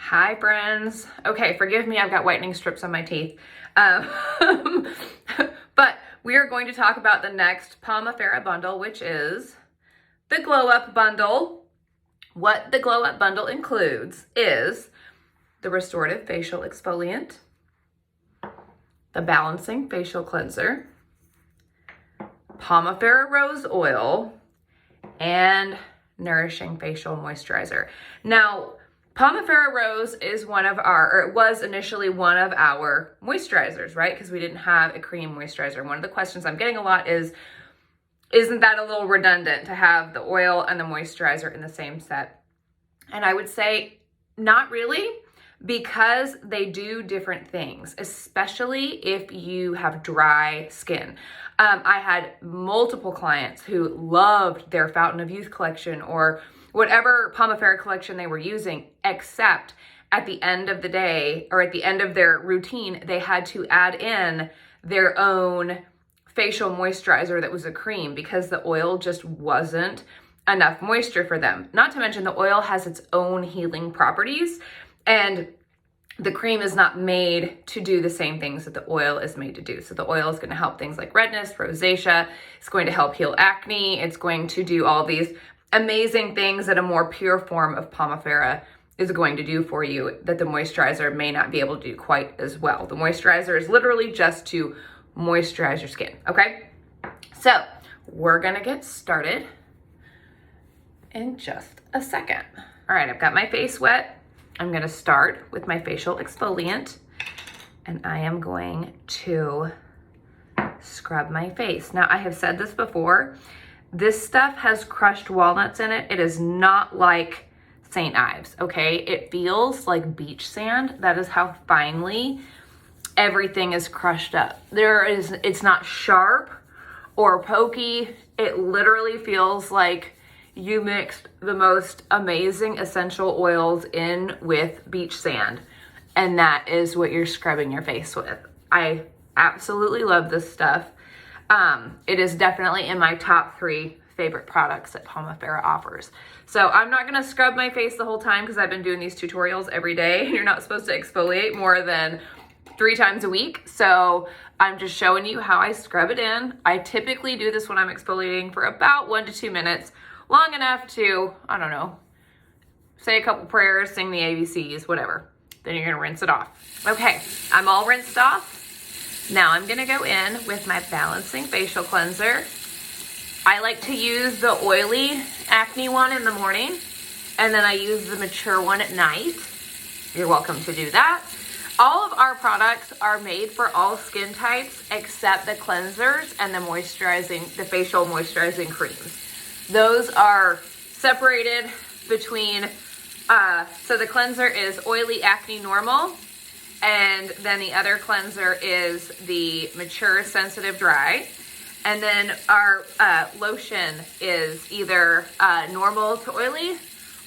Hi friends. Okay, forgive me, I've got whitening strips on my teeth. But we are going to talk about the next Pomifera bundle, which is the Glow Up Bundle. What the Glow Up Bundle includes is the Restorative Facial Exfoliant, the Balancing Facial Cleanser, Pomifera Rose Oil, and Nourishing Facial Moisturizer. Now, Pomifera Rose is it was initially one of our moisturizers, right? Because we didn't have a cream moisturizer. One of the questions I'm getting a lot is, isn't that a little redundant to have the oil and the moisturizer in the same set? And I would say not really, because they do different things, especially if you have dry skin. I had multiple clients who loved their Fountain of Youth collection or whatever Pomifera collection they were using, except at the end of the day or at the end of their routine, they had to add in their own facial moisturizer that was a cream because the oil just wasn't enough moisture for them. Not to mention the oil has its own healing properties, and the cream is not made to do the same things that the oil is made to do. So the oil is going to help things like redness, rosacea. It's going to help heal acne. It's going to do all these amazing things that a more pure form of Pomifera is going to do for you that the moisturizer may not be able to do quite as well. The moisturizer is literally just to moisturize your skin, okay? So we're gonna get started in just a second. All right, I've got my face wet. I'm gonna start with my facial exfoliant, and I am going to scrub my face. Now, I have said this before, this stuff has crushed walnuts in it. It is not like St. Ives, okay? It feels like beach sand. That is how finely everything is crushed up. It's not sharp or pokey. It literally feels like you mixed the most amazing essential oils in with beach sand, and that is what you're scrubbing your face with. I absolutely love this stuff. It is definitely in my top 3 favorite products that Pomifera offers. So I'm not gonna scrub my face the whole time because I've been doing these tutorials every day. You're not supposed to exfoliate more than 3 times a week. So I'm just showing you how I scrub it in. I typically do this when I'm exfoliating for about 1 to 2 minutes, long enough to, I don't know, say a couple prayers, sing the ABCs, whatever. Then you're gonna rinse it off. Okay, I'm all rinsed off. Now I'm gonna go in with my Balancing Facial Cleanser. I like to use the oily acne one in the morning, and then I use the mature one at night. You're welcome to do that. All of our products are made for all skin types except the cleansers and the facial moisturizing creams. Those are separated between, so the cleanser is oily acne normal, and then the other cleanser is the mature sensitive dry. And then our lotion is either normal to oily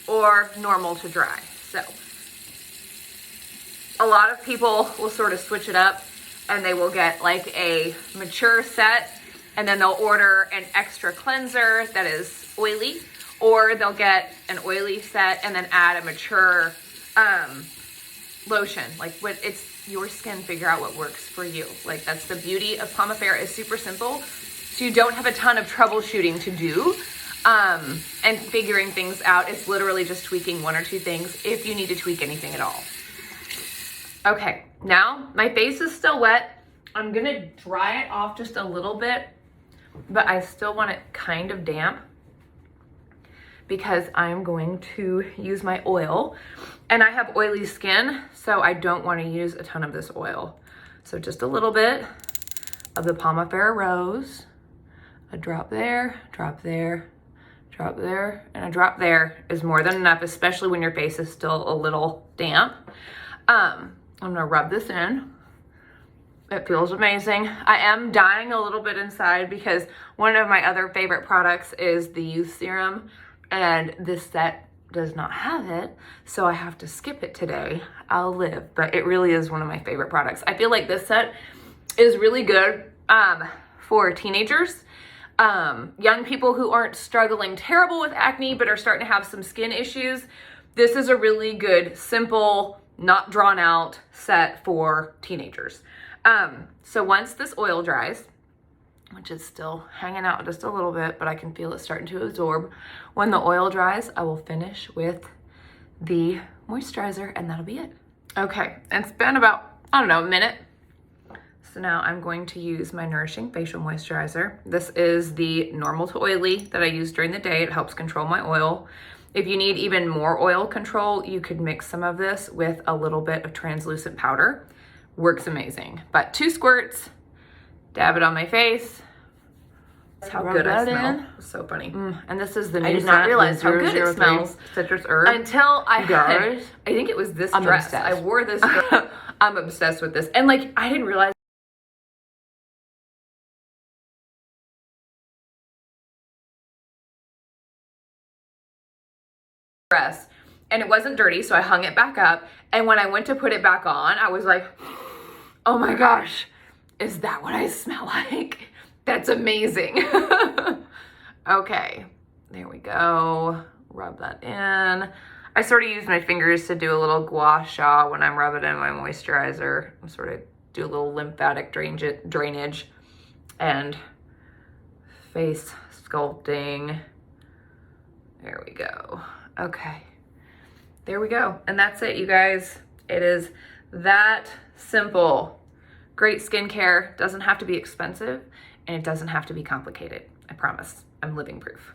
or normal to dry. So a lot of people will sort of switch it up, and they will get like a mature set, and then they'll order an extra cleanser that is oily, or they'll get an oily set and then add a mature lotion. Like, it's your skin, figure out what works for you. Like, that's the beauty of Pomifera. It's super simple, so you don't have a ton of troubleshooting to do and figuring things out. It's literally just tweaking 1 or 2 things if you need to tweak anything at all. Okay, now my face is still wet. I'm gonna dry it off just a little bit, but I still want it kind of damp because I'm going to use my oil, and I have oily skin, so I don't want to use a ton of this oil. So just a little bit of the Pomifera Rose, a drop there, drop there, drop there, and a drop there is more than enough, especially when your face is still a little damp. I'm gonna rub this in. It feels amazing. I am dying a little bit inside because one of my other favorite products is the Youth Serum, and this set does not have it, so I have to skip it today. I'll live, but it really is one of my favorite products. I feel like this set is really good for teenagers, young people who aren't struggling terrible with acne but are starting to have some skin issues. this is a really good, simple, not drawn out set for teenagers. So once this oil dries, which is still hanging out just a little bit, but I can feel it starting to absorb. When the oil dries, I will finish with the moisturizer, and that'll be it. Okay, it's been about, I don't know, a minute. So now I'm going to use my Nourishing Facial Moisturizer. This is the normal to oily that I use during the day. It helps control my oil. If you need even more oil control, you could mix some of this with a little bit of translucent powder. Works amazing. But 2 squirts, dab it on my face. That's how good I smell. So funny. And this is the new I did not realize how good it smells. Citrus herb. Until I had, I think it was this dress. Obsessed. I wore this dress. I'm obsessed with this. And like, I didn't realize dress, and it wasn't dirty, so I hung it back up. And when I went to put it back on, I was like, oh my gosh, is that what I smell like? That's amazing. Okay, there we go. Rub that in. I sort of use my fingers to do a little gua sha when I'm rubbing in my moisturizer. I sort of do a little lymphatic drainage and face sculpting. There we go. Okay, there we go. And that's it, you guys. It is that simple. Great skincare, doesn't have to be expensive, and it doesn't have to be complicated. I promise, I'm living proof.